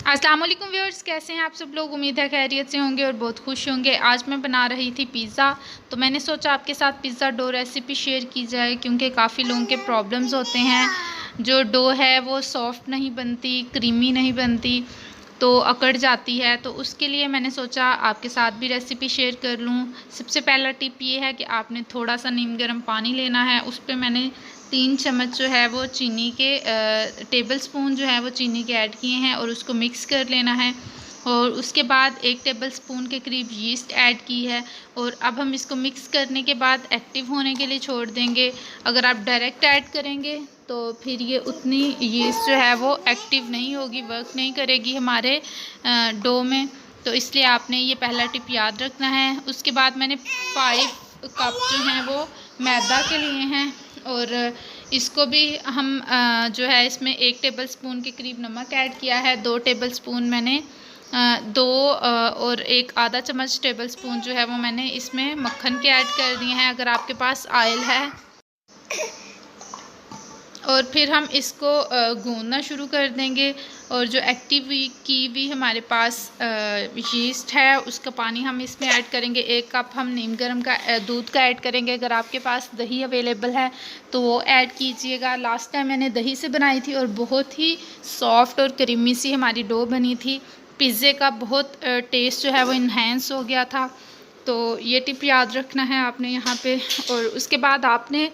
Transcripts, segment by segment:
अस्सलाम वालेकुम व्यूअर्स, कैसे हैं आप सब लोग। उम्मीद है खैरियत से होंगे और बहुत खुश होंगे। आज मैं बना रही थी पिज़्ज़ा, तो मैंने सोचा आपके साथ पिज़्ज़ा डो रेसिपी शेयर की जाए, क्योंकि काफ़ी लोगों के प्रॉब्लम्स होते हैं। जो डो है वो सॉफ़्ट नहीं बनती, क्रीमी नहीं बनती, तो अकड़ जाती है। तो उसके लिए मैंने सोचा आपके साथ भी रेसिपी शेयर कर लूँ। सबसे पहला टिप ये है कि आपने थोड़ा सा नीम गर्म पानी लेना है। उस पर मैंने 3 चम्मच जो है वो चीनी के टेबल स्पून जो है वो चीनी के ऐड किए हैं और उसको मिक्स कर लेना है। और उसके बाद 1 टेबल स्पून के करीब यीस्ट ऐड की है और अब हम इसको मिक्स करने के बाद एक्टिव होने के लिए छोड़ देंगे। अगर आप डायरेक्ट ऐड करेंगे तो फिर ये उतनी यीस्ट जो है वो एक्टिव नहीं होगी, वर्क नहीं करेगी हमारे डो में। तो इसलिए आपने ये पहला टिप याद रखना है। उसके बाद मैंने 5 कप जो हैं वो मैदा के लिए हैं और इसको भी हम जो है इसमें 1 टेबल स्पून के करीब नमक ऐड किया है। 2 टेबल स्पून मैंने 2 और 1 आधा चम्मच टेबल स्पून जो है वो मैंने इसमें मक्खन के ऐड कर दिए हैं, अगर आपके पास ऑयल है। और फिर हम इसको गूंदना शुरू कर देंगे। और जो एक्टिव की भी हमारे पास यीस्ट है उसका पानी हम इसमें ऐड करेंगे। 1 कप हम नीम गर्म का दूध का ऐड करेंगे। अगर आपके पास दही अवेलेबल है तो वो ऐड कीजिएगा। लास्ट टाइम मैंने दही से बनाई थी और बहुत ही सॉफ्ट और क्रीमी सी हमारी डो बनी थी। पिज़्ज़े का बहुत टेस्ट जो है वो इन्हेंस हो गया था। तो ये टिप याद रखना है आपने यहाँ पे। और उसके बाद आपने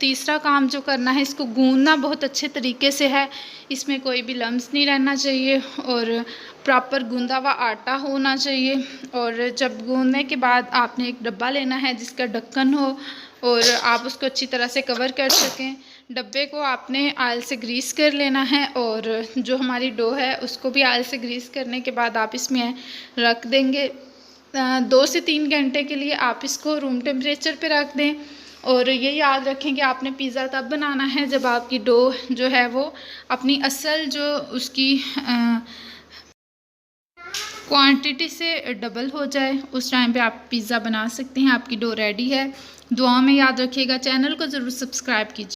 तीसरा काम जो करना है, इसको गूंदना बहुत अच्छे तरीके से है। इसमें कोई भी लम्स नहीं रहना चाहिए और प्रॉपर गूंदा हुआ आटा होना चाहिए। और जब गूंदने के बाद आपने एक डब्बा लेना है जिसका ढक्कन हो और आप उसको अच्छी तरह से कवर कर सकें। डब्बे को आपने ऑयल से ग्रीस कर लेना है और जो हमारी डो है उसको भी ऑयल से ग्रीस करने के बाद आप इसमें रख देंगे। 2 से 3 घंटे के लिए आप इसको रूम टेम्परेचर पे रख दें। और ये याद रखें कि आपने पिज़्ज़ा तब बनाना है जब आपकी डो जो है वो अपनी असल जो उसकी क्वांटिटी से डबल हो जाए, उस टाइम पे आप पिज़्ज़ा बना सकते हैं। आपकी डो रेडी है। दुआ में याद रखिएगा। चैनल को ज़रूर सब्सक्राइब कीजिए।